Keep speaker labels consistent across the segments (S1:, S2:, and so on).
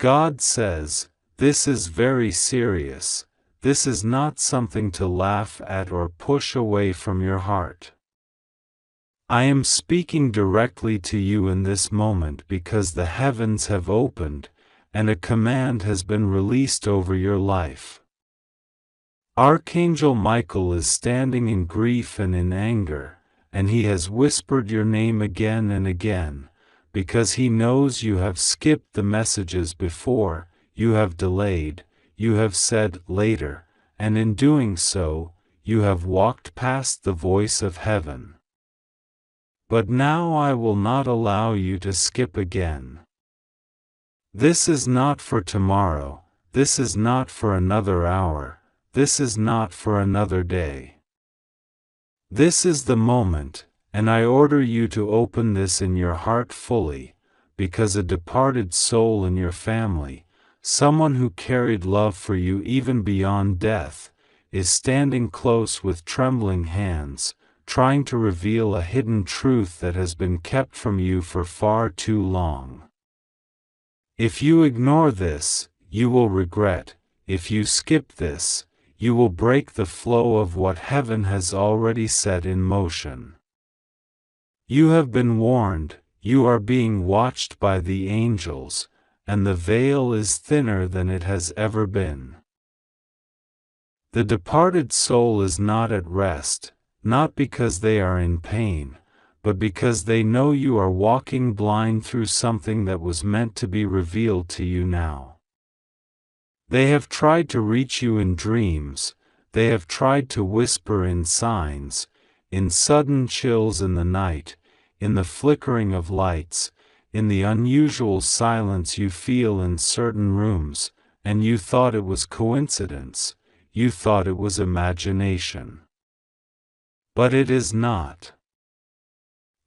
S1: God says, this is very serious. This is not something to laugh at or push away from your heart. I am speaking directly to you in this moment because the heavens have opened, and a command has been released over your life. Archangel Michael is standing in grief and in anger, and he has whispered your name again and again, because he knows you have skipped the messages before, you have delayed, you have said later, and in doing so, you have walked past the voice of heaven. But now I will not allow you to skip again. This is not for tomorrow, this is not for another hour, this is not for another day. This is the moment, and I order you to open this in your heart fully, because a departed soul in your family, someone who carried love for you even beyond death, is standing close with trembling hands, trying to reveal a hidden truth that has been kept from you for far too long. If you ignore this, you will regret. If you skip this, you will break the flow of what heaven has already set in motion. You have been warned, you are being watched by the angels, and the veil is thinner than it has ever been. The departed soul is not at rest, not because they are in pain, but because they know you are walking blind through something that was meant to be revealed to you now. They have tried to reach you in dreams, they have tried to whisper in signs, in sudden chills in the night, in the flickering of lights, in the unusual silence you feel in certain rooms, and you thought it was coincidence, you thought it was imagination. But it is not.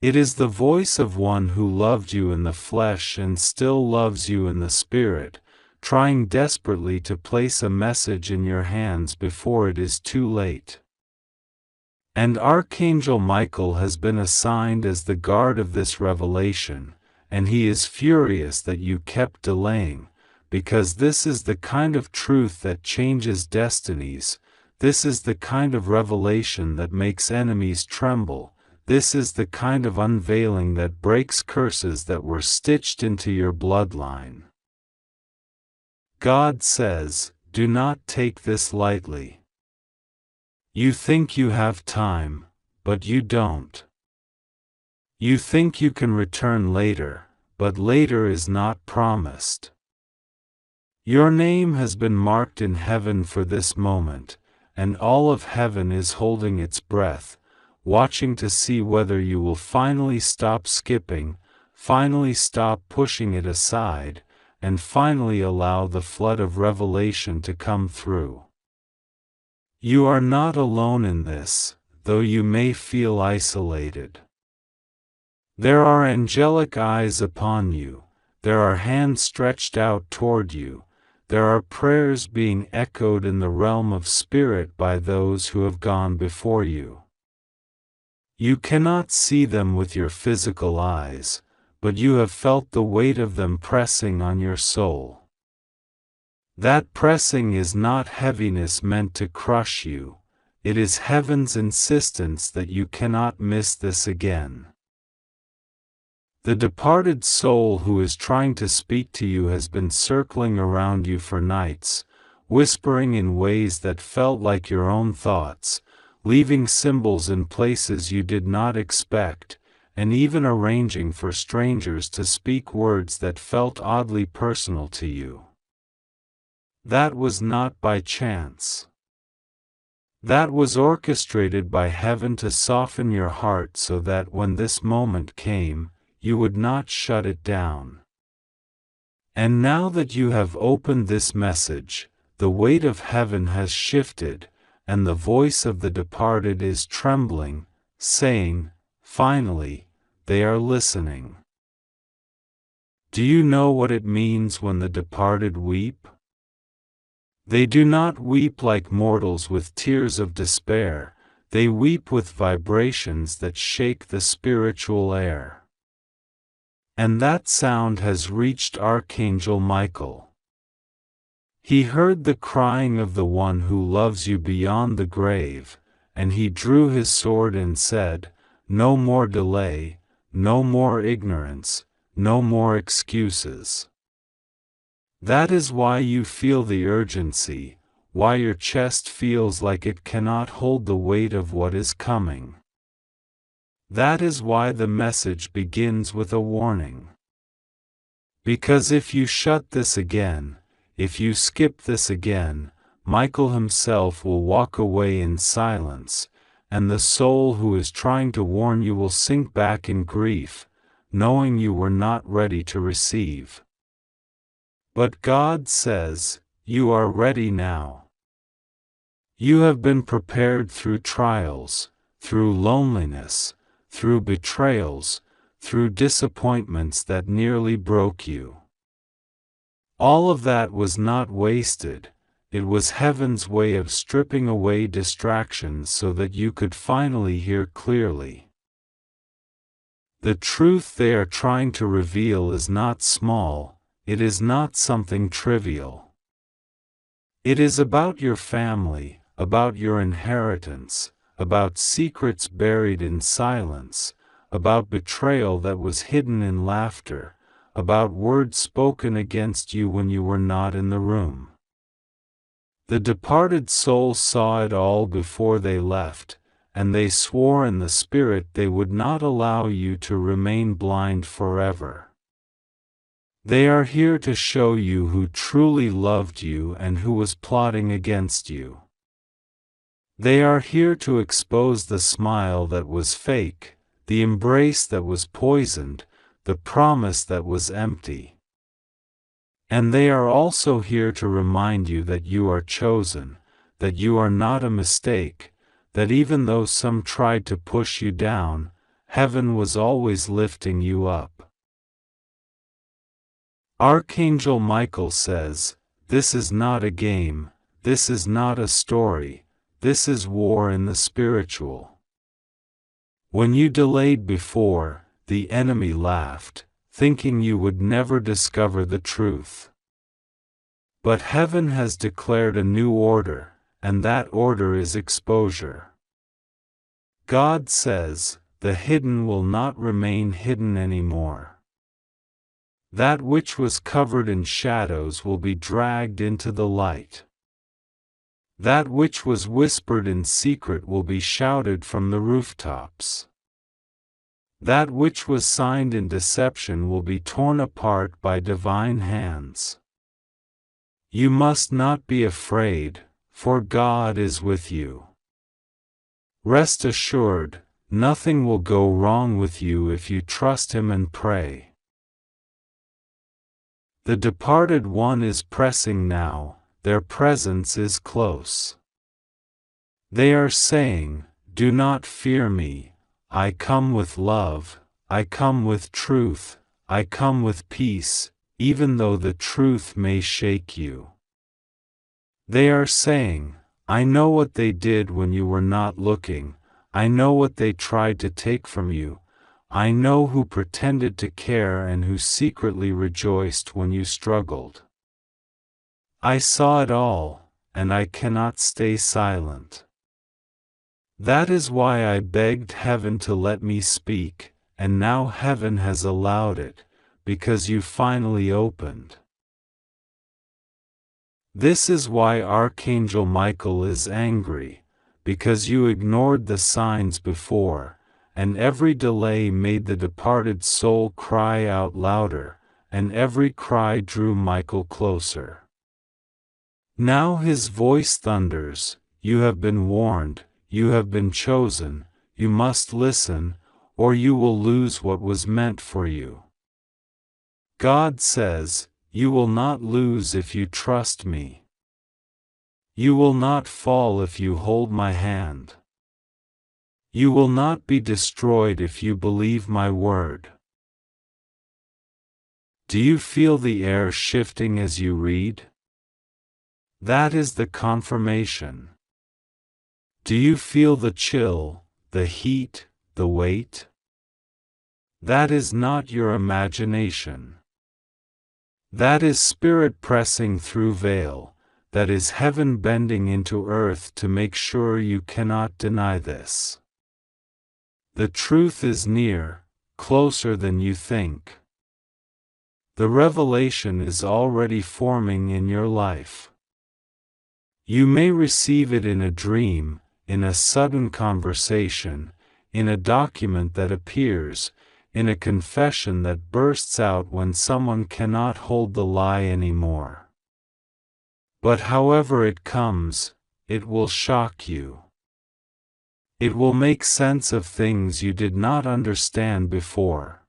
S1: It is the voice of one who loved you in the flesh and still loves you in the spirit, trying desperately to place a message in your hands before it is too late. And Archangel Michael has been assigned as the guard of this revelation, and he is furious that you kept delaying, because this is the kind of truth that changes destinies, this is the kind of revelation that makes enemies tremble, this is the kind of unveiling that breaks curses that were stitched into your bloodline. God says, do not take this lightly. You think you have time, but you don't. You think you can return later, but later is not promised. Your name has been marked in heaven for this moment, and all of heaven is holding its breath, watching to see whether you will finally stop skipping, finally stop pushing it aside, and finally allow the flood of revelation to come through. You are not alone in this, though you may feel isolated. There are angelic eyes upon you, there are hands stretched out toward you, there are prayers being echoed in the realm of spirit by those who have gone before you. You cannot see them with your physical eyes, but you have felt the weight of them pressing on your soul. That pressing is not heaviness meant to crush you, it is heaven's insistence that you cannot miss this again. The departed soul who is trying to speak to you has been circling around you for nights, whispering in ways that felt like your own thoughts, leaving symbols in places you did not expect, and even arranging for strangers to speak words that felt oddly personal to you. That was not by chance. That was orchestrated by heaven to soften your heart so that when this moment came, you would not shut it down. And now that you have opened this message, the weight of heaven has shifted, and the voice of the departed is trembling, saying, finally, they are listening. Do you know what it means when the departed weep? They do not weep like mortals with tears of despair, they weep with vibrations that shake the spiritual air. And that sound has reached Archangel Michael. He heard the crying of the one who loves you beyond the grave, and he drew his sword and said, "No more delay, no more ignorance, no more excuses." That is why you feel the urgency, why your chest feels like it cannot hold the weight of what is coming. That is why the message begins with a warning. Because if you shut this again, if you skip this again, Michael himself will walk away in silence, and the soul who is trying to warn you will sink back in grief, knowing you were not ready to receive. But God says, you are ready now. You have been prepared through trials, through loneliness, through betrayals, through disappointments that nearly broke you. All of that was not wasted, it was heaven's way of stripping away distractions so that you could finally hear clearly. The truth they are trying to reveal is not small, it is not something trivial. It is about your family, about your inheritance, about secrets buried in silence, about betrayal that was hidden in laughter, about words spoken against you when you were not in the room. The departed souls saw it all before they left, and they swore in the Spirit they would not allow you to remain blind forever. They are here to show you who truly loved you and who was plotting against you. They are here to expose the smile that was fake, the embrace that was poisoned, the promise that was empty. And they are also here to remind you that you are chosen, that you are not a mistake, that even though some tried to push you down, heaven was always lifting you up. Archangel Michael says, "This is not a game, this is not a story, this is war in the spiritual." When you delayed before, the enemy laughed, thinking you would never discover the truth. But heaven has declared a new order, and that order is exposure. God says, the hidden will not remain hidden anymore. That which was covered in shadows will be dragged into the light. That which was whispered in secret will be shouted from the rooftops. That which was signed in deception will be torn apart by divine hands. You must not be afraid, for God is with you. Rest assured, nothing will go wrong with you if you trust Him and pray. The departed one is pressing now, their presence is close. They are saying, "Do not fear me, I come with love, I come with truth, I come with peace, even though the truth may shake you." They are saying, "I know what they did when you were not looking, I know what they tried to take from you, I know who pretended to care and who secretly rejoiced when you struggled. I saw it all, and I cannot stay silent. That is why I begged heaven to let me speak, and now heaven has allowed it, because you finally opened." This is why Archangel Michael is angry, because you ignored the signs before, and every delay made the departed soul cry out louder, and every cry drew Michael closer. Now his voice thunders, "You have been warned, you have been chosen, you must listen, or you will lose what was meant for you." God says, "You will not lose if you trust me. You will not fall if you hold my hand. You will not be destroyed if you believe my word." Do you feel the air shifting as you read? That is the confirmation. Do you feel the chill, the heat, the weight? That is not your imagination. That is spirit pressing through veil, that is heaven bending into earth to make sure you cannot deny this. The truth is near, closer than you think. The revelation is already forming in your life. You may receive it in a dream, in a sudden conversation, in a document that appears, in a confession that bursts out when someone cannot hold the lie anymore. But however it comes, it will shock you. It will make sense of things you did not understand before.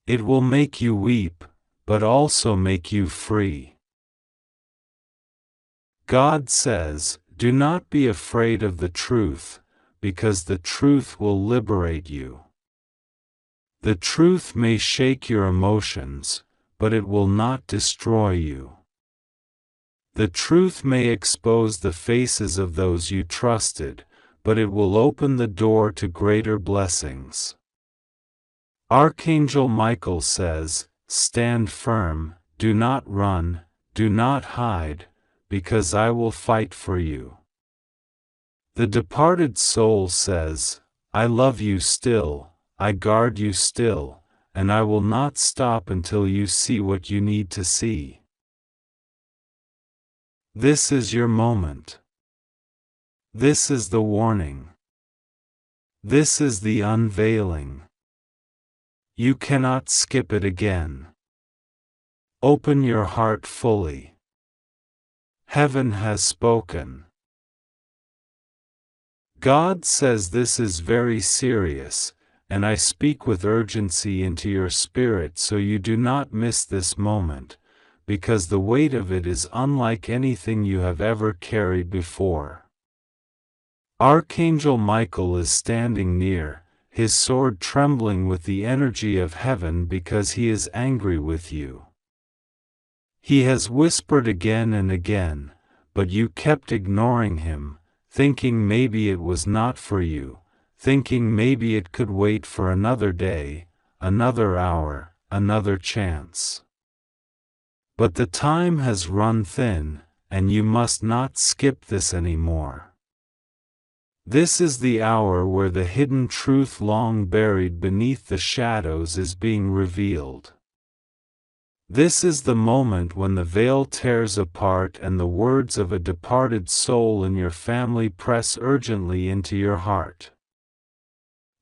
S1: It will make you weep, but also make you free. God says, do not be afraid of the truth, because the truth will liberate you. The truth may shake your emotions, but it will not destroy you. The truth may expose the faces of those you trusted, but it will open the door to greater blessings. Archangel Michael says, stand firm, do not run, do not hide, because I will fight for you. The departed soul says, I love you still, I guard you still, and I will not stop until you see what you need to see. This is your moment. This is the warning. This is the unveiling. You cannot skip it again. Open your heart fully. Heaven has spoken. God says this is very serious, and I speak with urgency into your spirit so you do not miss this moment, because the weight of it is unlike anything you have ever carried before. Archangel Michael is standing near, his sword trembling with the energy of heaven because he is angry with you. He has whispered again and again, but you kept ignoring him, thinking maybe it was not for you, thinking maybe it could wait for another day, another hour, another chance. But the time has run thin, and you must not skip this anymore. This is the hour where the hidden truth long buried beneath the shadows is being revealed. This is the moment when the veil tears apart and the words of a departed soul in your family press urgently into your heart.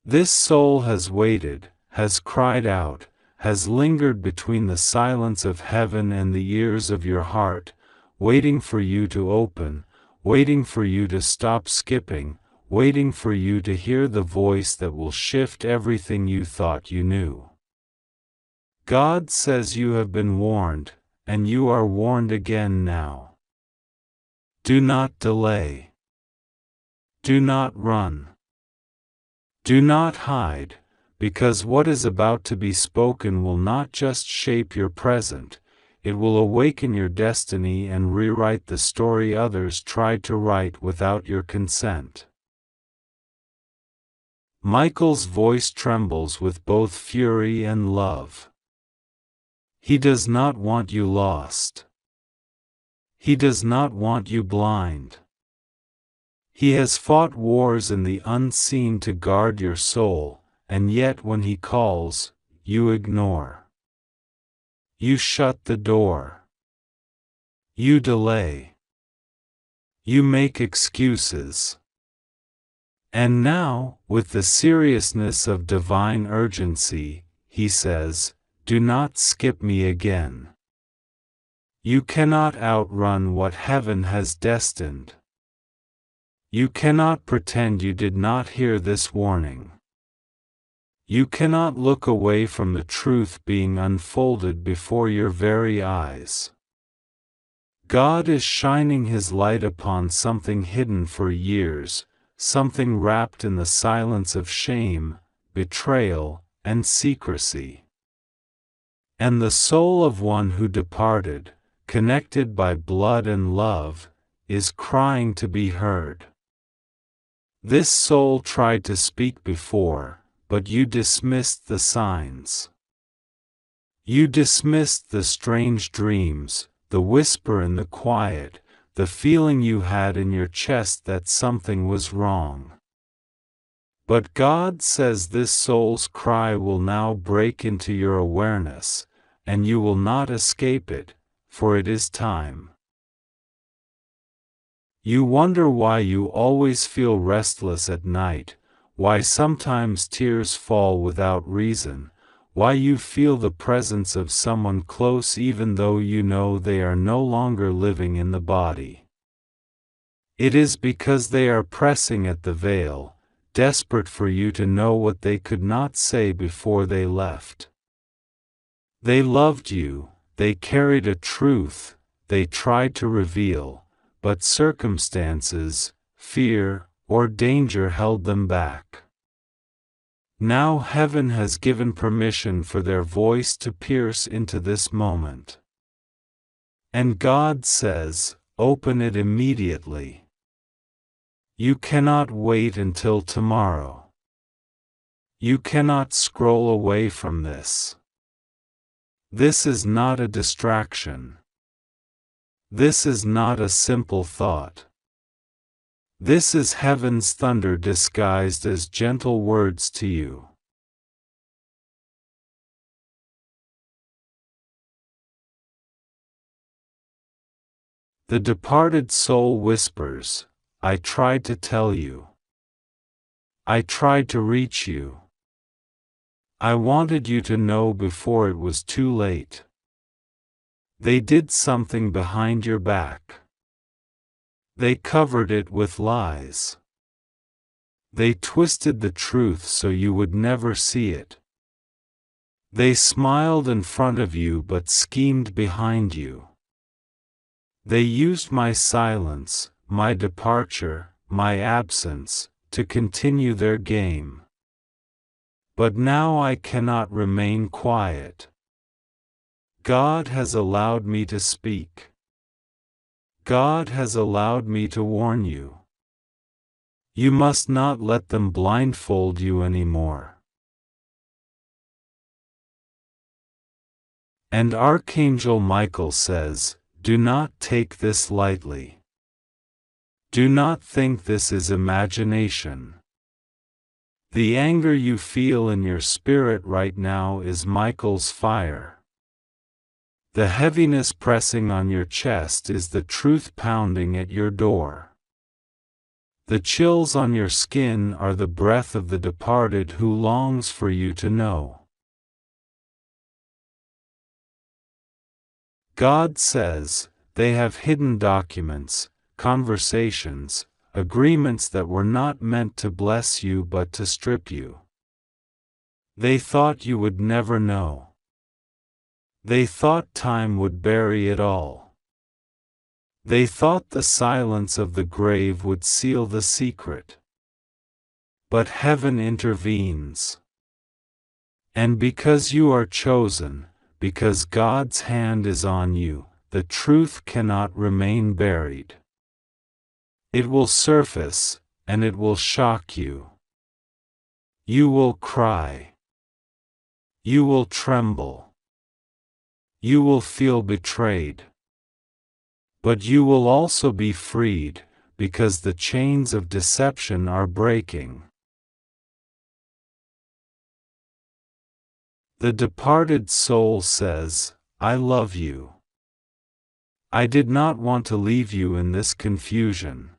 S1: This soul has waited, has cried out, has lingered between the silence of heaven and the ears of your heart, waiting for you to open, waiting for you to stop skipping, waiting for you to hear the voice that will shift everything you thought you knew. God says you have been warned, and you are warned again now. Do not delay. Do not run. Do not hide, because what is about to be spoken will not just shape your present, it will awaken your destiny and rewrite the story others tried to write without your consent. Michael's voice trembles with both fury and love. He does not want you lost. He does not want you blind. He has fought wars in the unseen to guard your soul, and yet when he calls, you ignore. You shut the door. You delay. You make excuses. And now, with the seriousness of divine urgency, he says, do not skip me again. You cannot outrun what heaven has destined. You cannot pretend you did not hear this warning. You cannot look away from the truth being unfolded before your very eyes. God is shining His light upon something hidden for years, something wrapped in the silence of shame, betrayal, and secrecy. And the soul of one who departed, connected by blood and love, is crying to be heard. This soul tried to speak before, but you dismissed the signs. You dismissed the strange dreams, the whisper in the quiet, the feeling you had in your chest that something was wrong. But God says this soul's cry will now break into your awareness, and you will not escape it, for it is time. You wonder why you always feel restless at night, why sometimes tears fall without reason, why you feel the presence of someone close even though you know they are no longer living in the body. It is because they are pressing at the veil, desperate for you to know what they could not say before they left. They loved you, they carried a truth, they tried to reveal, but circumstances, fear, or danger held them back. Now heaven has given permission for their voice to pierce into this moment. And God says, open it immediately. You cannot wait until tomorrow. You cannot scroll away from this. This is not a distraction. This is not a simple thought. This is heaven's thunder disguised as gentle words to you. The departed soul whispers, I tried to tell you. I tried to reach you. I wanted you to know before it was too late. They did something behind your back. They covered it with lies. They twisted the truth so you would never see it. They smiled in front of you but schemed behind you. They used my silence, my departure, my absence, to continue their game. But now I cannot remain quiet. God has allowed me to speak. God has allowed me to warn you. You must not let them blindfold you anymore. And Archangel Michael says, do not take this lightly. Do not think this is imagination. The anger you feel in your spirit right now is Michael's fire. The heaviness pressing on your chest is the truth pounding at your door. The chills on your skin are the breath of the departed who longs for you to know. God says, they have hidden documents, conversations, agreements that were not meant to bless you but to strip you. They thought you would never know. They thought time would bury it all. They thought the silence of the grave would seal the secret. But heaven intervenes. And because you are chosen, because God's hand is on you, the truth cannot remain buried. It will surface, and it will shock you. You will cry. You will tremble. You will feel betrayed. But you will also be freed, because the chains of deception are breaking. The departed soul says, I love you. I did not want to leave you in this confusion.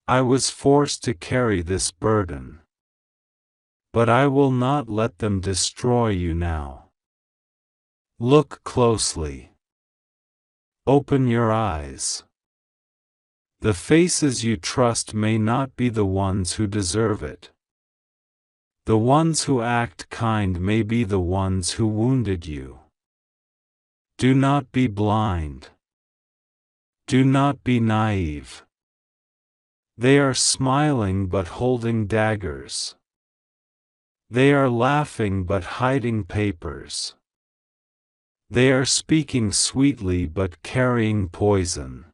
S1: I was forced to carry this burden. But I will not let them destroy you now. Look closely. Open your eyes. The faces you trust may not be the ones who deserve it. The ones who act kind may be the ones who wounded you. Do not be blind. Do not be naive. They are smiling but holding daggers. They are laughing but hiding papers. They are speaking sweetly but carrying poison.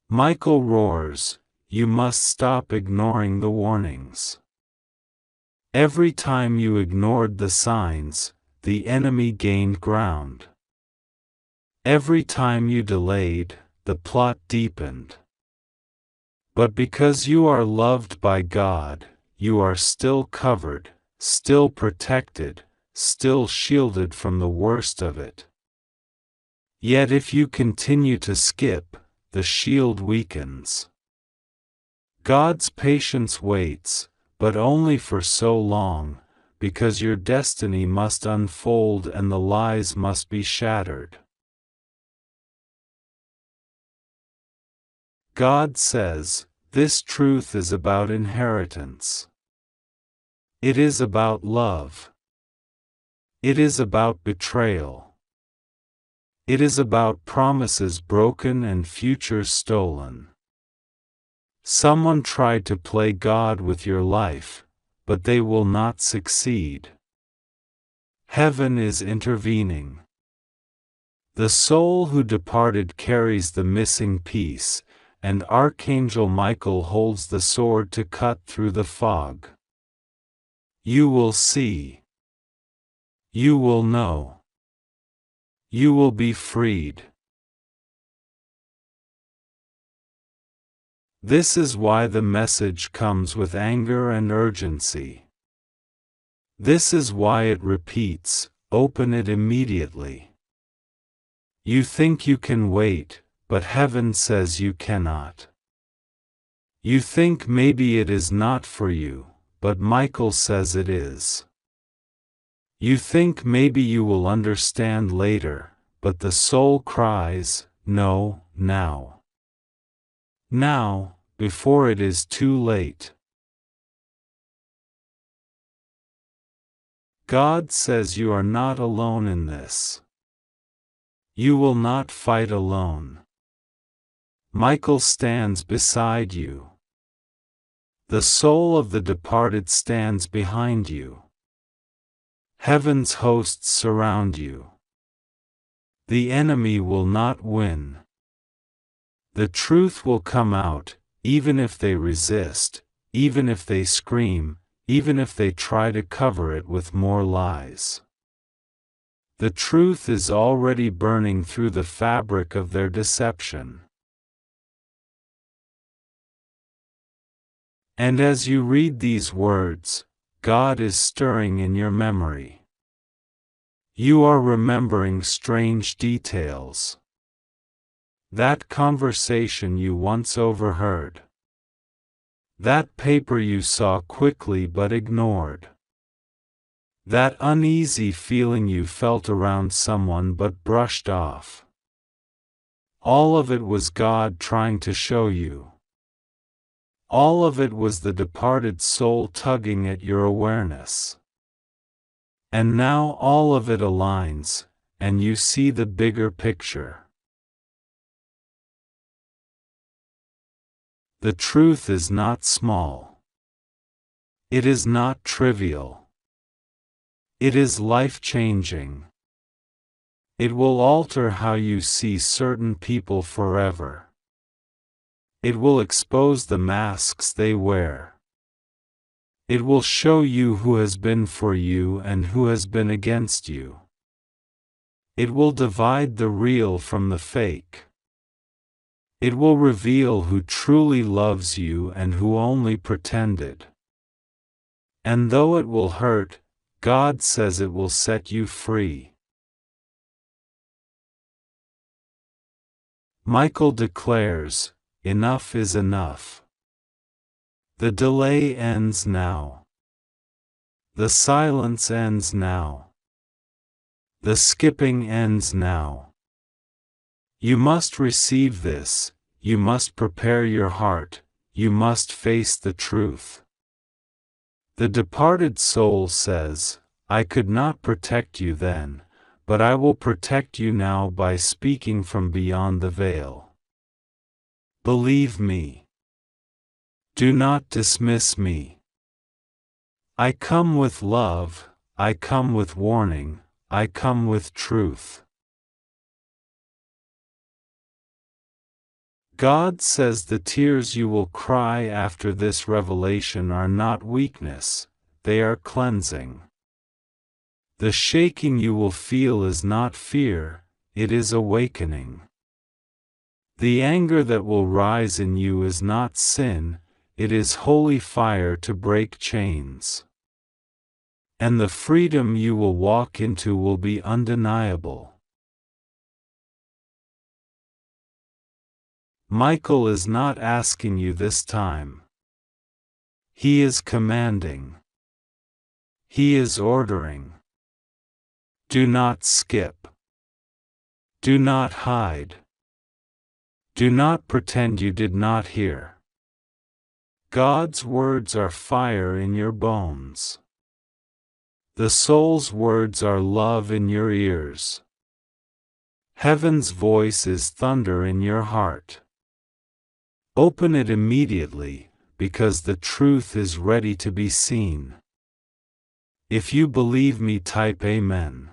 S1: Michael roars, you must stop ignoring the warnings. Every time you ignored the signs, the enemy gained ground. Every time you delayed, the plot deepened. But because you are loved by God, you are still covered, still protected, still shielded from the worst of it. Yet if you continue to skip, the shield weakens. God's patience waits, but only for so long, because your destiny must unfold and the lies must be shattered. God says, this truth is about inheritance. It is about love. It is about betrayal. It is about promises broken and futures stolen. Someone tried to play God with your life, but they will not succeed. Heaven is intervening. The soul who departed carries the missing piece, and Archangel Michael holds the sword to cut through the fog. You will see. You will know. You will be freed. This is why the message comes with anger and urgency. This is why it repeats, open it immediately. You think you can wait, but heaven says you cannot. You think maybe it is not for you, but Michael says it is. You think maybe you will understand later, but the soul cries, no, now. Now, before it is too late. God says you are not alone in this. You will not fight alone. Michael stands beside you. The soul of the departed stands behind you. Heaven's hosts surround you. The enemy will not win. The truth will come out, even if they resist, even if they scream, even if they try to cover it with more lies. The truth is already burning through the fabric of their deception. And as you read these words, God is stirring in your memory. You are remembering strange details. That conversation you once overheard. That paper you saw quickly but ignored. That uneasy feeling you felt around someone but brushed off. All of it was God trying to show you. All of it was the departed soul tugging at your awareness. And now all of it aligns, and you see the bigger picture. The truth is not small. It is not trivial. It is life-changing. It will alter how you see certain people forever. It will expose the masks they wear. It will show you who has been for you and who has been against you. It will divide the real from the fake. It will reveal who truly loves you and who only pretended. And though it will hurt, God says it will set you free. Michael declares, enough is enough. The delay ends now. The silence ends now. The skipping ends now. You must receive this, you must prepare your heart, you must face the truth. The departed soul says, I could not protect you then, but I will protect you now by speaking from beyond the veil. Believe me. Do not dismiss me. I come with love, I come with warning, I come with truth. God says the tears you will cry after this revelation are not weakness, they are cleansing. The shaking you will feel is not fear, it is awakening. The anger that will rise in you is not sin, it is holy fire to break chains. And the freedom you will walk into will be undeniable. Michael is not asking you this time. He is commanding. He is ordering. Do not skip. Do not hide. Do not pretend you did not hear. God's words are fire in your bones. The soul's words are love in your ears. Heaven's voice is thunder in your heart. Open it immediately, because the truth is ready to be seen. If you believe me, type Amen.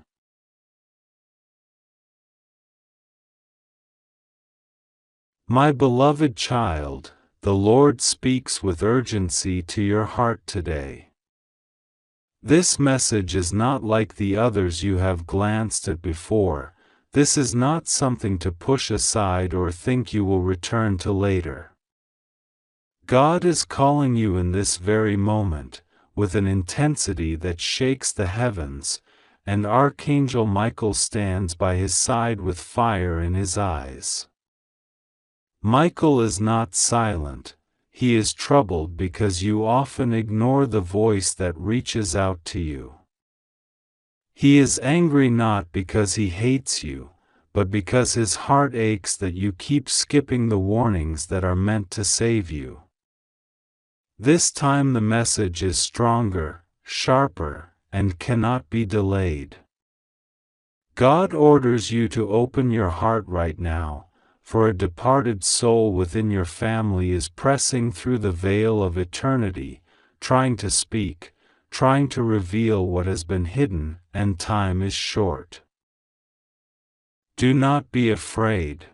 S1: My beloved child, the Lord speaks with urgency to your heart today. This message is not like the others you have glanced at before. This is not something to push aside or think you will return to later. God is calling you in this very moment, with an intensity that shakes the heavens, and Archangel Michael stands by his side with fire in his eyes. Michael is not silent, he is troubled because you often ignore the voice that reaches out to you. He is angry not because he hates you, but because his heart aches that you keep skipping the warnings that are meant to save you. This time the message is stronger, sharper, and cannot be delayed. God orders you to open your heart right now, for a departed soul within your family is pressing through the veil of eternity, trying to speak, trying to reveal what has been hidden, and time is short. Do not be afraid.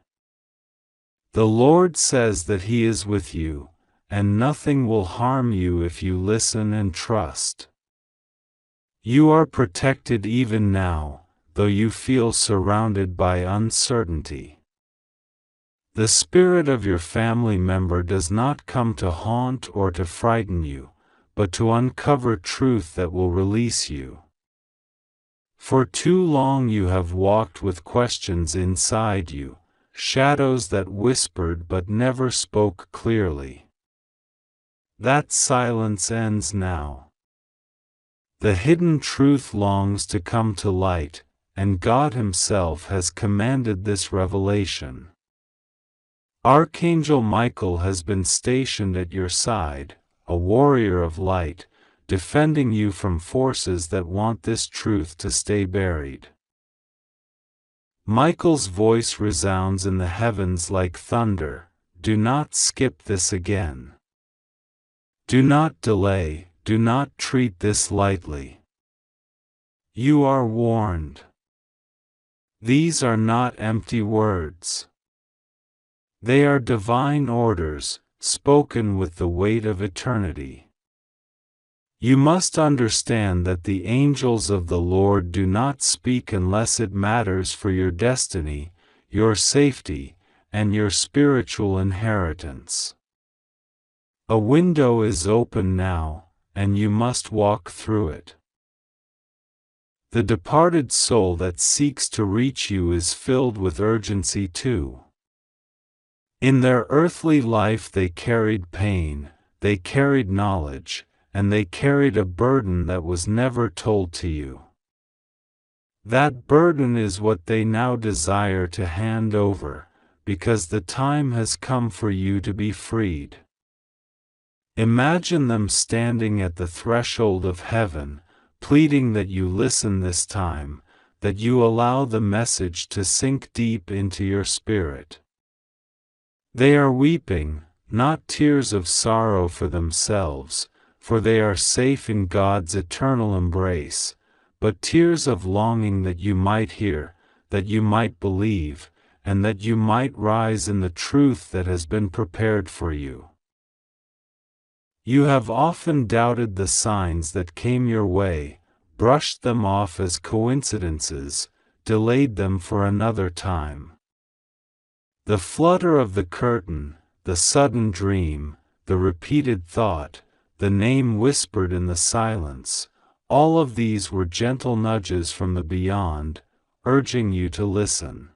S1: The Lord says that He is with you, and nothing will harm you if you listen and trust. You are protected even now, though you feel surrounded by uncertainty. The spirit of your family member does not come to haunt or to frighten you, but to uncover truth that will release you. For too long you have walked with questions inside you, shadows that whispered but never spoke clearly. That silence ends now. The hidden truth longs to come to light, and God Himself has commanded this revelation. Archangel Michael has been stationed at your side, a warrior of light, defending you from forces that want this truth to stay buried. Michael's voice resounds in the heavens like thunder. Do not skip this again. Do not delay, do not treat this lightly. You are warned. These are not empty words. They are divine orders, spoken with the weight of eternity. You must understand that the angels of the Lord do not speak unless it matters for your destiny, your safety, and your spiritual inheritance. A window is open now, and you must walk through it. The departed soul that seeks to reach you is filled with urgency too. In their earthly life they carried pain, they carried knowledge, and they carried a burden that was never told to you. That burden is what they now desire to hand over, because the time has come for you to be freed. Imagine them standing at the threshold of heaven, pleading that you listen this time, that you allow the message to sink deep into your spirit. They are weeping, not tears of sorrow for themselves, for they are safe in God's eternal embrace, but tears of longing that you might hear, that you might believe, and that you might rise in the truth that has been prepared for you. You have often doubted the signs that came your way, brushed them off as coincidences, delayed them for another time. The flutter of the curtain, the sudden dream, the repeated thought, the name whispered in the silence, all of these were gentle nudges from the beyond, urging you to listen.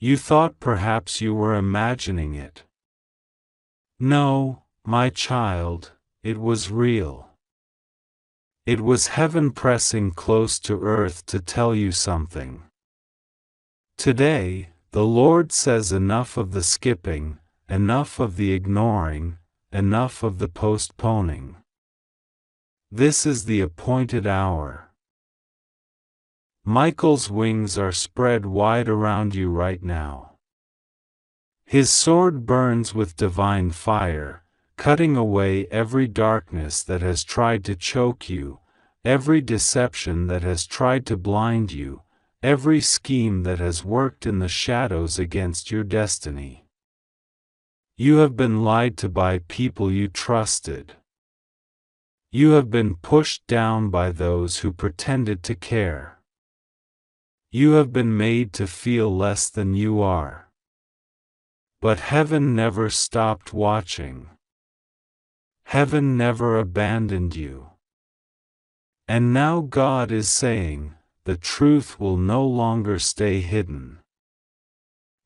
S1: You thought perhaps you were imagining it. No, my child, it was real. It was heaven pressing close to earth to tell you something. Today, the Lord says enough of the skipping, enough of the ignoring, enough of the postponing. This is the appointed hour. Michael's wings are spread wide around you right now. His sword burns with divine fire, cutting away every darkness that has tried to choke you, every deception that has tried to blind you, every scheme that has worked in the shadows against your destiny. You have been lied to by people you trusted. You have been pushed down by those who pretended to care. You have been made to feel less than you are. But heaven never stopped watching. Heaven never abandoned you. And now God is saying, the truth will no longer stay hidden.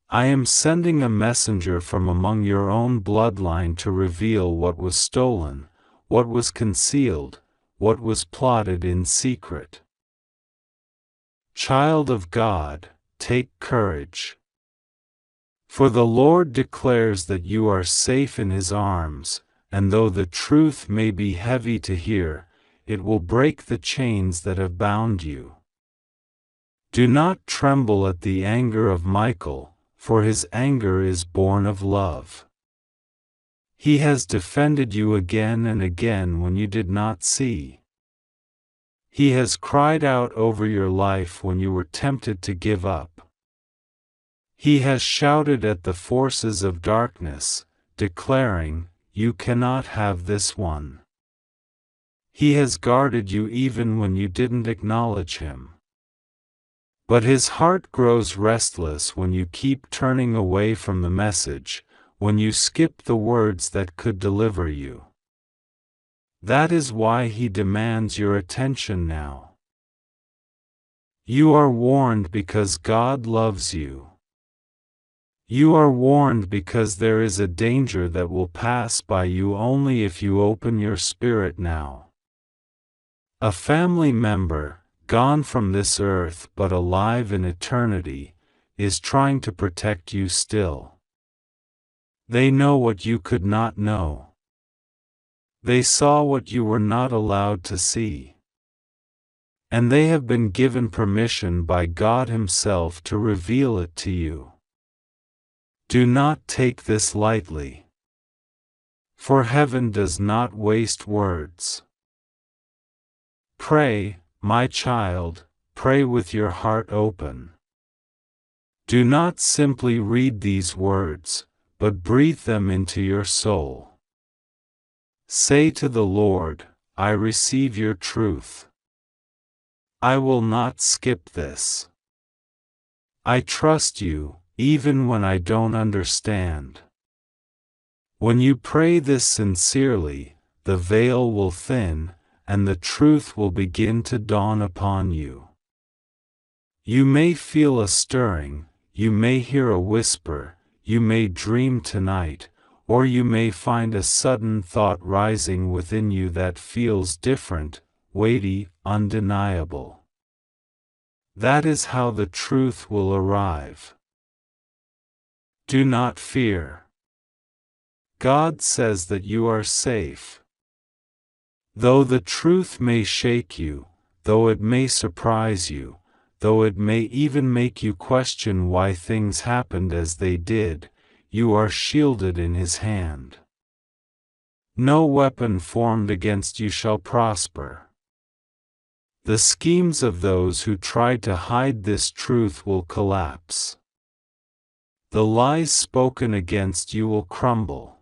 S1: I am sending a messenger from among your own bloodline to reveal what was stolen, what was concealed, what was plotted in secret. Child of God, take courage. For the Lord declares that you are safe in His arms, and though the truth may be heavy to hear, it will break the chains that have bound you. Do not tremble at the anger of Michael, for his anger is born of love. He has defended you again and again when you did not see. He has cried out over your life when you were tempted to give up. He has shouted at the forces of darkness, declaring, "You cannot have this one." He has guarded you even when you didn't acknowledge Him. But His heart grows restless when you keep turning away from the message, when you skip the words that could deliver you. That is why He demands your attention now. You are warned because God loves you. You are warned because there is a danger that will pass by you only if you open your spirit now. A family member, gone from this earth but alive in eternity, is trying to protect you still. They know what you could not know. They saw what you were not allowed to see. And they have been given permission by God Himself to reveal it to you. Do not take this lightly. For heaven does not waste words. Pray, my child, pray with your heart open. Do not simply read these words, but breathe them into your soul. Say to the Lord, I receive your truth. I will not skip this. I trust you, even when I don't understand. When you pray this sincerely, the veil will thin, and the truth will begin to dawn upon you. You may feel a stirring, you may hear a whisper, you may dream tonight, or you may find a sudden thought rising within you that feels different, weighty, undeniable. That is how the truth will arrive. Do not fear. God says that you are safe. Though the truth may shake you, though it may surprise you, though it may even make you question why things happened as they did, you are shielded in His hand. No weapon formed against you shall prosper. The schemes of those who tried to hide this truth will collapse. The lies spoken against you will crumble.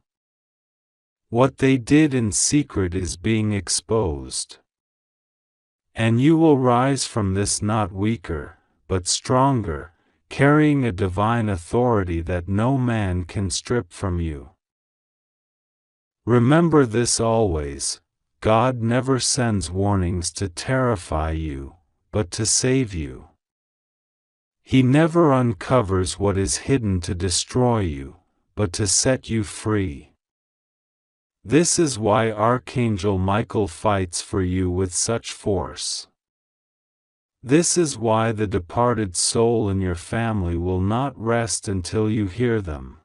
S1: What they did in secret is being exposed. And you will rise from this not weaker, but stronger, carrying a divine authority that no man can strip from you. Remember this always: God never sends warnings to terrify you, but to save you. He never uncovers what is hidden to destroy you, but to set you free. This is why Archangel Michael fights for you with such force. This is why the departed soul in your family will not rest until you hear them.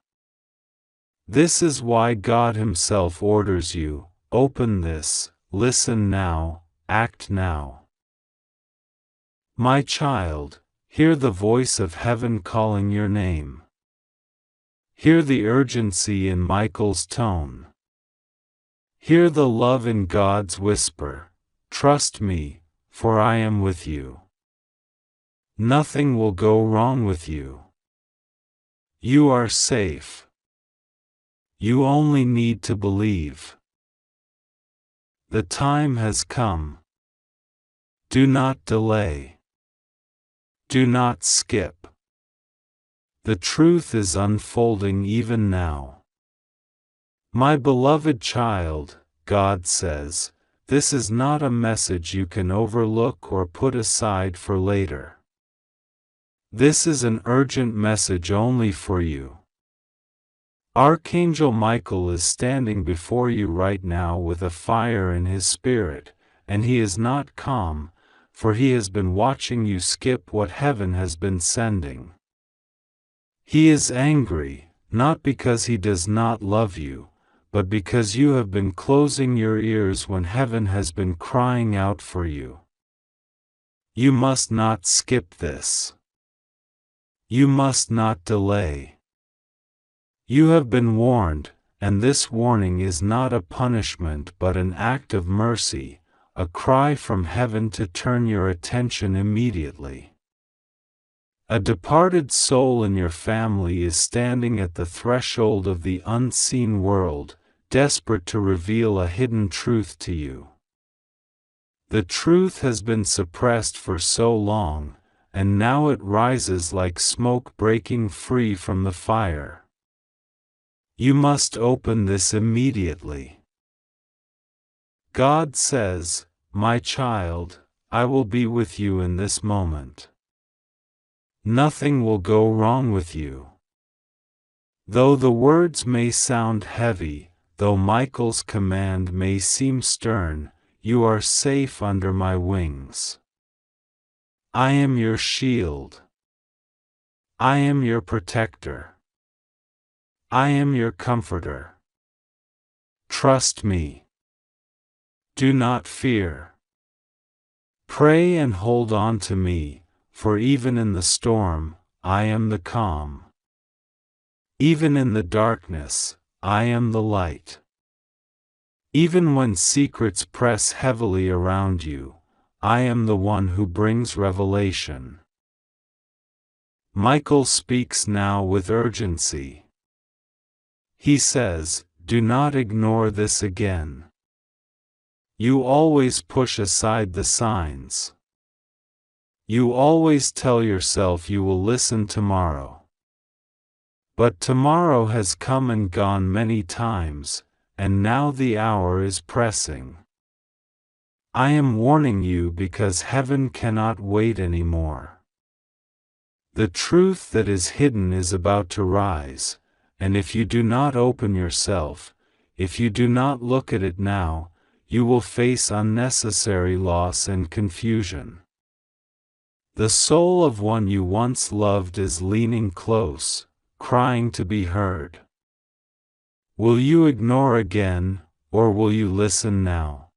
S1: This is why God Himself orders you, open this, listen now, act now. My child, hear the voice of heaven calling your name. Hear the urgency in Michael's tone. Hear the love in God's whisper, trust me, for I am with you. Nothing will go wrong with you. You are safe. You only need to believe. The time has come. Do not delay. Do not skip. The truth is unfolding even now. My beloved child, God says, this is not a message you can overlook or put aside for later. This is an urgent message only for you. Archangel Michael is standing before you right now with a fire in his spirit, and he is not calm, for he has been watching you skip what heaven has been sending. He is angry, not because he does not love you, but because you have been closing your ears when heaven has been crying out for you. You must not skip this. You must not delay. You have been warned, and this warning is not a punishment but an act of mercy, a cry from heaven to turn your attention immediately. A departed soul in your family is standing at the threshold of the unseen world, desperate to reveal a hidden truth to you. The truth has been suppressed for so long, and now it rises like smoke breaking free from the fire. You must open this immediately. God says, my child, I will be with you in this moment. Nothing will go wrong with you. Though the words may sound heavy, though Michael's command may seem stern, you are safe under my wings. I am your shield. I am your protector. I am your comforter. Trust me. Do not fear. Pray and hold on to me, for even in the storm, I am the calm. Even in the darkness, I am the light. Even when secrets press heavily around you, I am the one who brings revelation. Michael speaks now with urgency. He says, do not ignore this again. You always push aside the signs. You always tell yourself you will listen tomorrow. But tomorrow has come and gone many times, and now the hour is pressing. I am warning you because heaven cannot wait anymore. The truth that is hidden is about to rise, and if you do not open yourself, if you do not look at it now, you will face unnecessary loss and confusion. The soul of one you once loved is leaning close, crying to be heard. Will you ignore again, or will you listen now?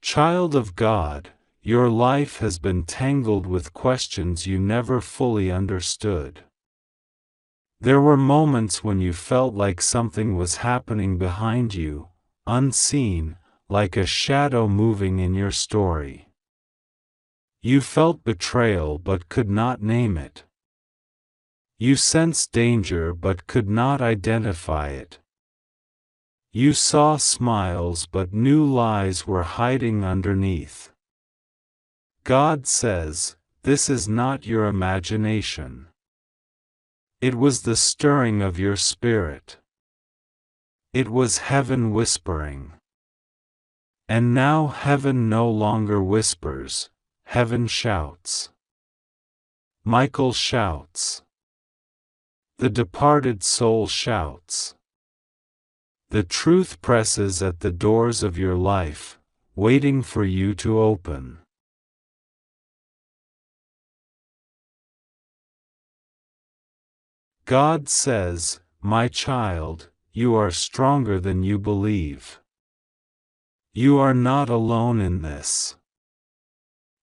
S1: Child of God, your life has been tangled with questions you never fully understood. There were moments when you felt like something was happening behind you, unseen, like a shadow moving in your story. You felt betrayal but could not name it. You sensed danger but could not identify it. You saw smiles but knew lies were hiding underneath. God says, this is not your imagination. It was the stirring of your spirit. It was heaven whispering. And now heaven no longer whispers, heaven shouts. Michael shouts. The departed soul shouts. The truth presses at the doors of your life, waiting for you to open. God says, my child, you are stronger than you believe. You are not alone in this.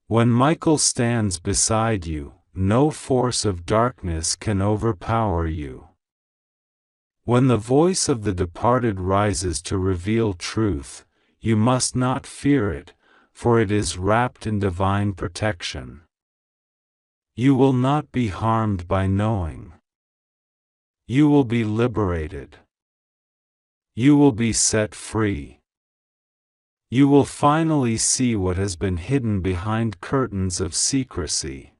S1: When Michael stands beside you, no force of darkness can overpower you. When the voice of the departed rises to reveal truth, you must not fear it, for it is wrapped in divine protection. You will not be harmed by knowing. You will be liberated. You will be set free. You will finally see what has been hidden behind curtains of secrecy.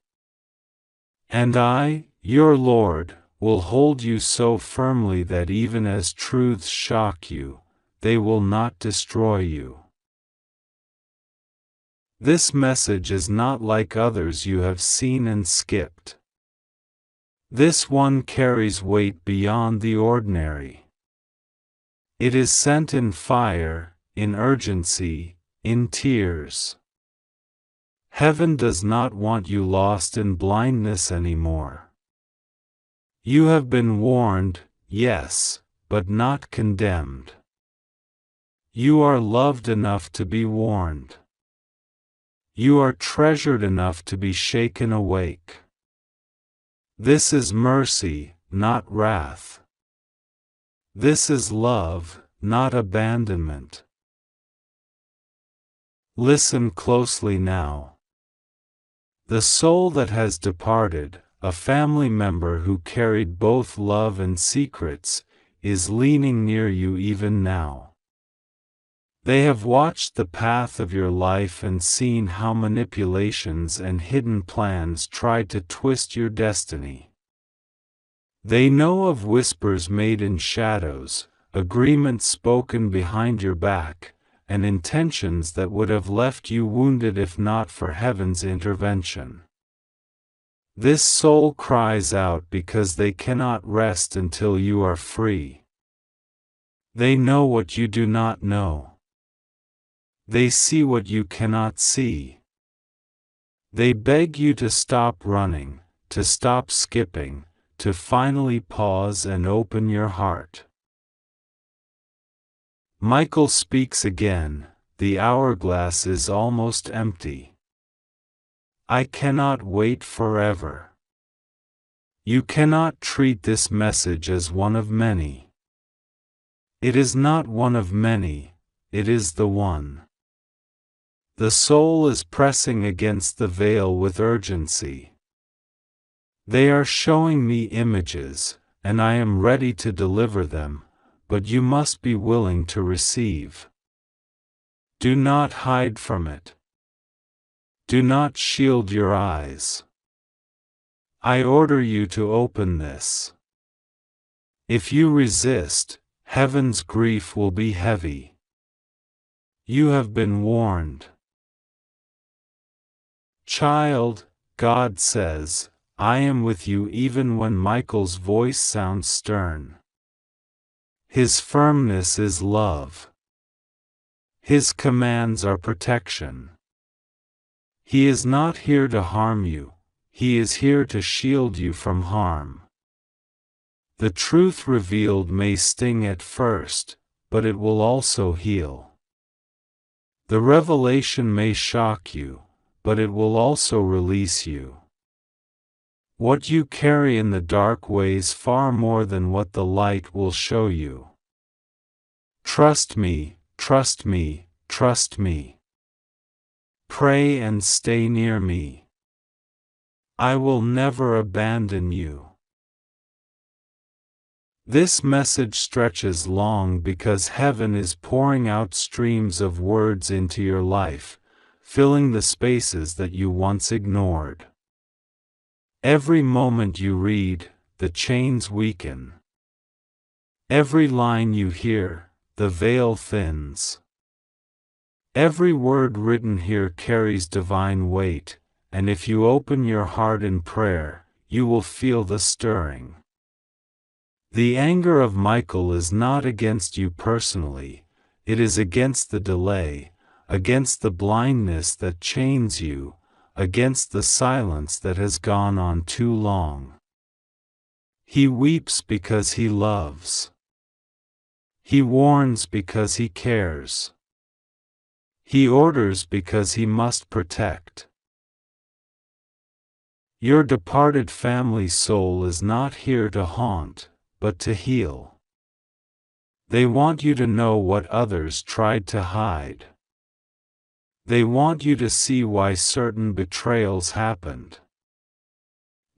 S1: And I, your Lord, will hold you so firmly that even as truths shock you, they will not destroy you. This message is not like others you have seen and skipped. This one carries weight beyond the ordinary. It is sent in fire, in urgency, in tears. Heaven does not want you lost in blindness anymore. You have been warned, yes, but not condemned. You are loved enough to be warned. You are treasured enough to be shaken awake. This is mercy, not wrath. This is love, not abandonment. Listen closely now. The soul that has departed, a family member who carried both love and secrets, is leaning near you even now. They have watched the path of your life and seen how manipulations and hidden plans tried to twist your destiny. They know of whispers made in shadows, agreements spoken behind your back, and intentions that would have left you wounded if not for heaven's intervention. This soul cries out because they cannot rest until you are free. They know what you do not know. They see what you cannot see. They beg you to stop running, to stop skipping, to finally pause and open your heart. Michael speaks again, the hourglass is almost empty. I cannot wait forever. You cannot treat this message as one of many. It is not one of many, it is the one. The soul is pressing against the veil with urgency. They are showing me images, and I am ready to deliver them, but you must be willing to receive. Do not hide from it. Do not shield your eyes. I order you to open this. If you resist, heaven's grief will be heavy. You have been warned. Child, God says, I am with you even when Michael's voice sounds stern. His firmness is love. His commands are protection. He is not here to harm you, he is here to shield you from harm. The truth revealed may sting at first, but it will also heal. The revelation may shock you, but it will also release you. What you carry in the dark weighs far more than what the light will show you. Trust me, trust me, trust me. Pray and stay near me. I will never abandon you. This message stretches long because heaven is pouring out streams of words into your life, filling the spaces that you once ignored. Every moment you read, the chains weaken. Every line you hear, the veil thins. Every word written here carries divine weight, and if you open your heart in prayer, you will feel the stirring. The anger of Michael is not against you personally, it is against the delay, against the blindness that chains you, against the silence that has gone on too long. He weeps because he loves. He warns because he cares. He orders because he must protect. Your departed family soul is not here to haunt, but to heal. They want you to know what others tried to hide. They want you to see why certain betrayals happened.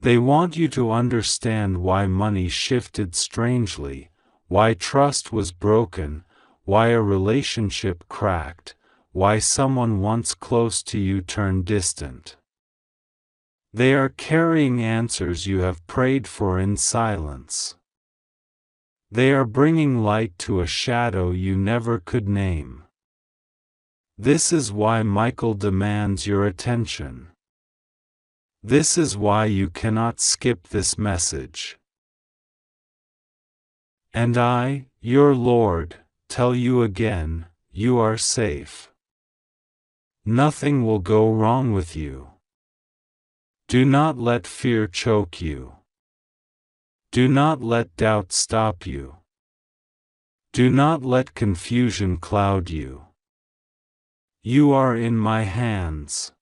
S1: They want you to understand why money shifted strangely, why trust was broken, why a relationship cracked, why someone once close to you turned distant. They are carrying answers you have prayed for in silence. They are bringing light to a shadow you never could name. This is why Michael demands your attention. This is why you cannot skip this message. And I, your Lord, tell you again, you are safe. Nothing will go wrong with you. Do not let fear choke you. Do not let doubt stop you. Do not let confusion cloud you. You are in my hands.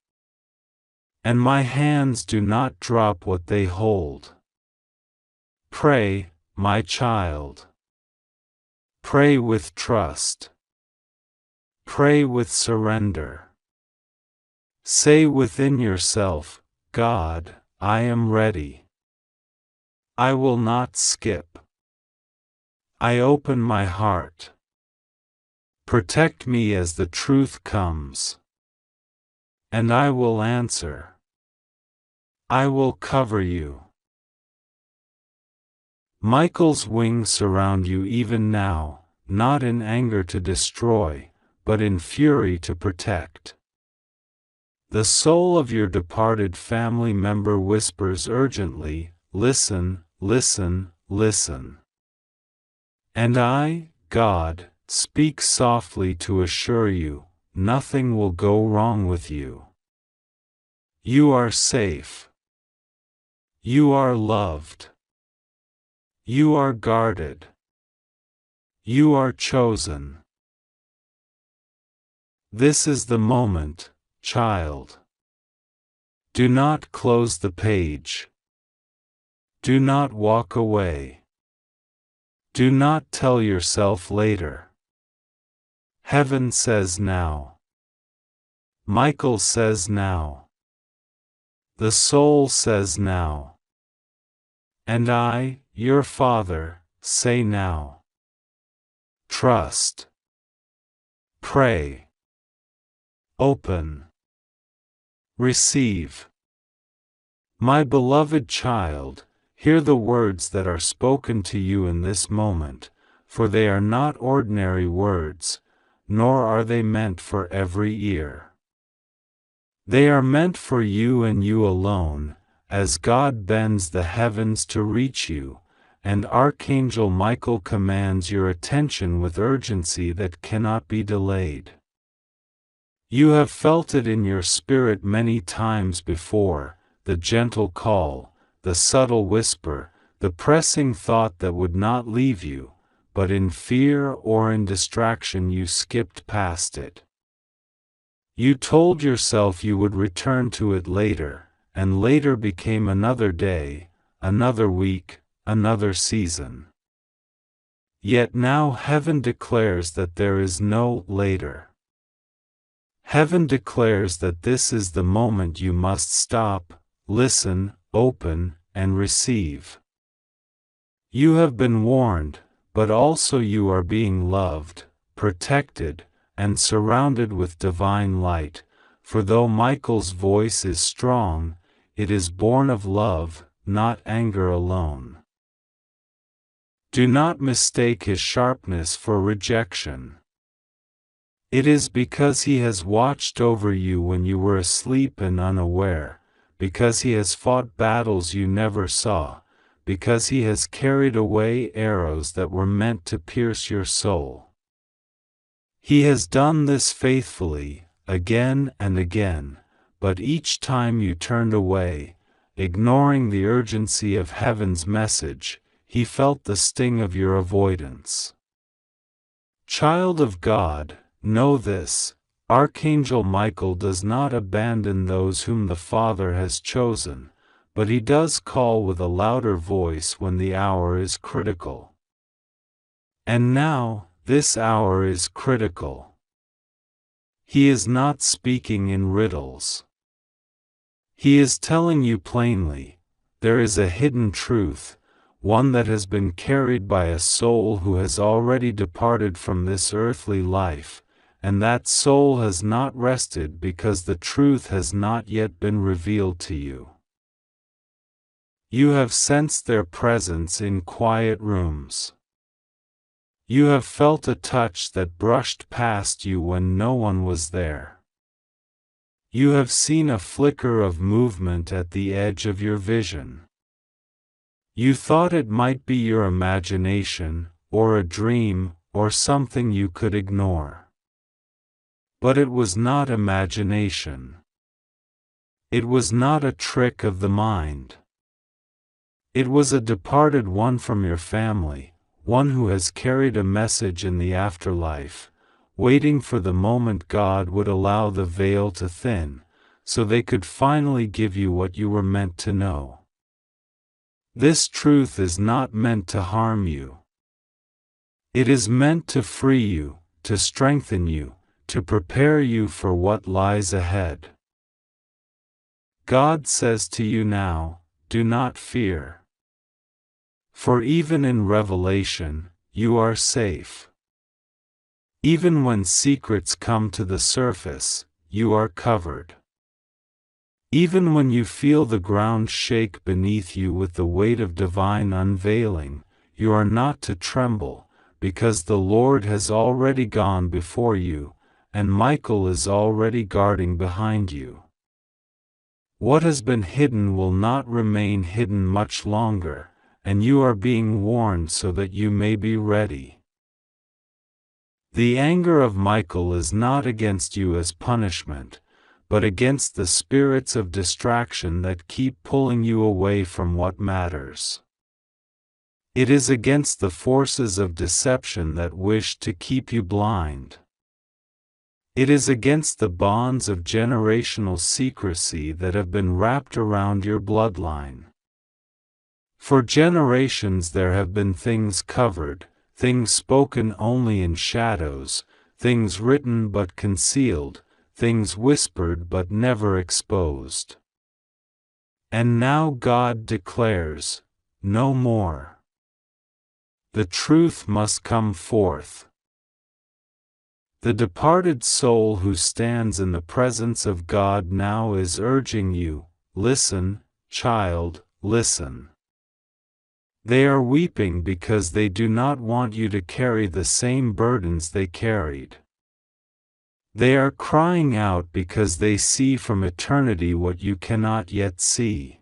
S1: And my hands do not drop what they hold. Pray, my child. Pray with trust. Pray with surrender. Say within yourself, God, I am ready. I will not skip. I open my heart. Protect me as the truth comes. And I will answer. I will cover you. Michael's wings surround you even now, not in anger to destroy, but in fury to protect. The soul of your departed family member whispers urgently, listen, listen, listen. And I, God, speak softly to assure you, nothing will go wrong with you. You are safe. You are loved. You are guarded. You are chosen. This is the moment, child. Do not close the page. Do not walk away. Do not tell yourself later. Heaven says now. Michael says now. The soul says now. And I, your Father, say now. Trust. Pray. Open. Receive. My beloved child, hear the words that are spoken to you in this moment, for they are not ordinary words, nor are they meant for every ear. They are meant for you and you alone, as God bends the heavens to reach you, and Archangel Michael commands your attention with urgency that cannot be delayed. You have felt it in your spirit many times before, the gentle call, the subtle whisper, the pressing thought that would not leave you, but in fear or in distraction you skipped past it. You told yourself you would return to it later, and later became another day, another week, another season. Yet now heaven declares that there is no later. Heaven declares that this is the moment you must stop, listen, open, and receive. You have been warned, but also you are being loved, protected, and surrounded with divine light, for though Michael's voice is strong, it is born of love, not anger alone. Do not mistake his sharpness for rejection. It is because he has watched over you when you were asleep and unaware, because he has fought battles you never saw, because he has carried away arrows that were meant to pierce your soul. He has done this faithfully, again and again, but each time you turned away, ignoring the urgency of heaven's message, he felt the sting of your avoidance. Child of God, know this: Archangel Michael does not abandon those whom the Father has chosen, but he does call with a louder voice when the hour is critical. And now, this hour is critical. He is not speaking in riddles. He is telling you plainly, there is a hidden truth, one that has been carried by a soul who has already departed from this earthly life, and that soul has not rested because the truth has not yet been revealed to you. You have sensed their presence in quiet rooms. You have felt a touch that brushed past you when no one was there. You have seen a flicker of movement at the edge of your vision. You thought it might be your imagination, or a dream, or something you could ignore. But it was not imagination. It was not a trick of the mind. It was a departed one from your family, one who has carried a message in the afterlife, waiting for the moment God would allow the veil to thin, so they could finally give you what you were meant to know. This truth is not meant to harm you. It is meant to free you, to strengthen you, to prepare you for what lies ahead. God says to you now, do not fear. For even in revelation, you are safe. Even when secrets come to the surface, you are covered. Even when you feel the ground shake beneath you with the weight of divine unveiling, you are not to tremble, because the Lord has already gone before you, and Michael is already guarding behind you. What has been hidden will not remain hidden much longer, and you are being warned so that you may be ready. The anger of Michael is not against you as punishment, but against the spirits of distraction that keep pulling you away from what matters. It is against the forces of deception that wish to keep you blind. It is against the bonds of generational secrecy that have been wrapped around your bloodline. For generations there have been things covered, things spoken only in shadows, things written but concealed, things whispered but never exposed. And now God declares, no more. The truth must come forth. The departed soul who stands in the presence of God now is urging you, listen, child, listen. They are weeping because they do not want you to carry the same burdens they carried. They are crying out because they see from eternity what you cannot yet see.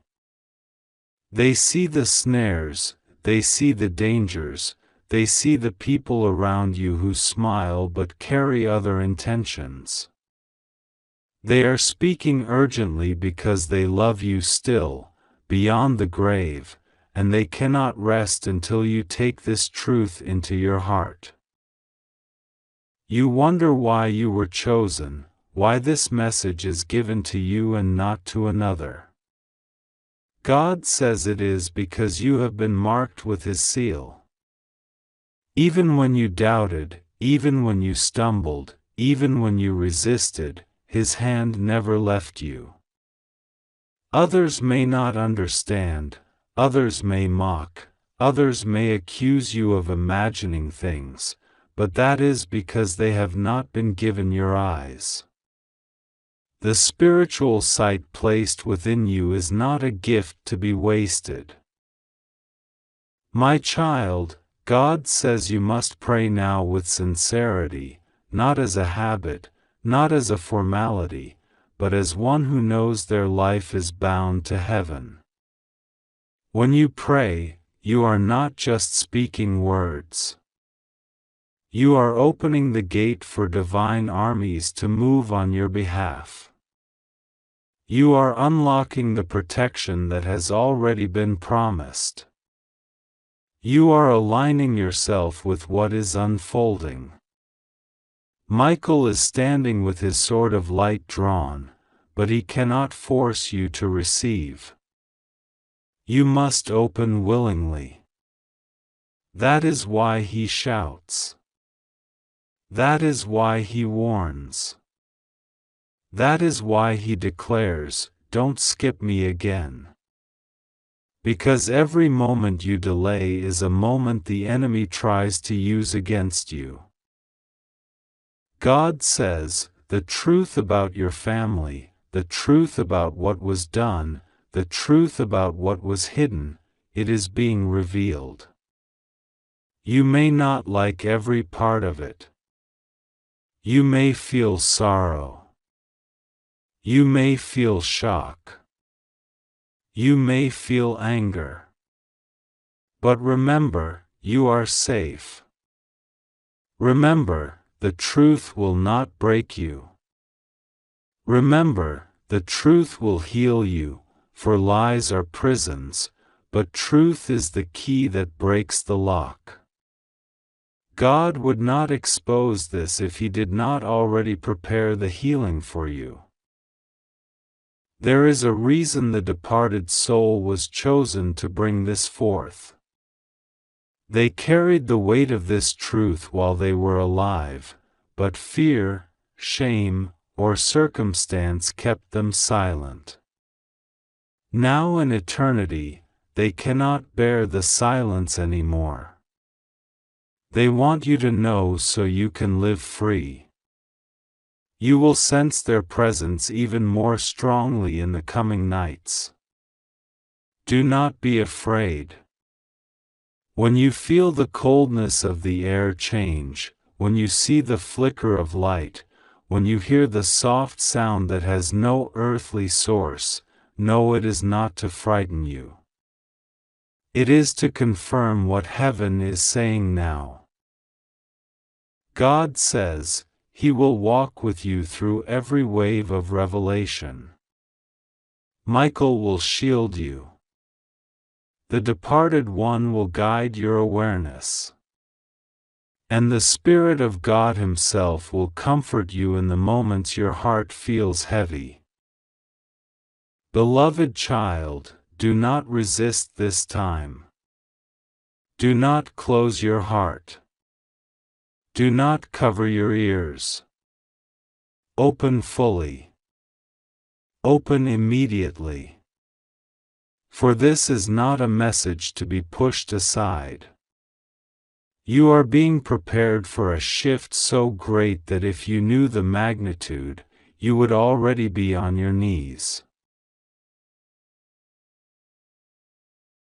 S1: They see the snares, they see the dangers, they see the people around you who smile but carry other intentions. They are speaking urgently because they love you still, beyond the grave, and they cannot rest until you take this truth into your heart. You wonder why you were chosen, why this message is given to you and not to another. God says it is because you have been marked with His seal. Even when you doubted, even when you stumbled, even when you resisted, His hand never left you. Others may not understand, others may mock, Others may accuse you of imagining things, but that is because they have not been given your eyes. The spiritual sight placed within you is not a gift to be wasted. My child, God says you must pray now with sincerity, not as a habit, not as a formality, but as one who knows their life is bound to heaven. When you pray, you are not just speaking words. You are opening the gate for divine armies to move on your behalf. You are unlocking the protection that has already been promised. You are aligning yourself with what is unfolding. Michael is standing with his sword of light drawn, but he cannot force you to receive. You must open willingly. That is why he shouts. That is why he warns. That is why he declares, "Don't skip me again." Because every moment you delay is a moment the enemy tries to use against you. God says, the truth about your family, the truth about what was done, the truth about what was hidden, it is being revealed. You may not like every part of it. You may feel sorrow. You may feel shock. You may feel anger. But remember, you are safe. Remember, the truth will not break you. Remember, the truth will heal you, for lies are prisons, but truth is the key that breaks the lock. God would not expose this if He did not already prepare the healing for you. There is a reason the departed soul was chosen to bring this forth. They carried the weight of this truth while they were alive, but fear, shame, or circumstance kept them silent. Now in eternity, they cannot bear the silence anymore. They want you to know so you can live free. You will sense their presence even more strongly in the coming nights. Do not be afraid. When you feel the coldness of the air change, when you see the flicker of light, when you hear the soft sound that has no earthly source, know it is not to frighten you. It is to confirm what heaven is saying now. God says, He will walk with you through every wave of revelation. Michael will shield you. The departed one will guide your awareness. And the Spirit of God Himself will comfort you in the moments your heart feels heavy. Beloved child, do not resist this time. Do not close your heart. Do not cover your ears. Open fully. Open immediately. For this is not a message to be pushed aside. You are being prepared for a shift so great that if you knew the magnitude, you would already be on your knees.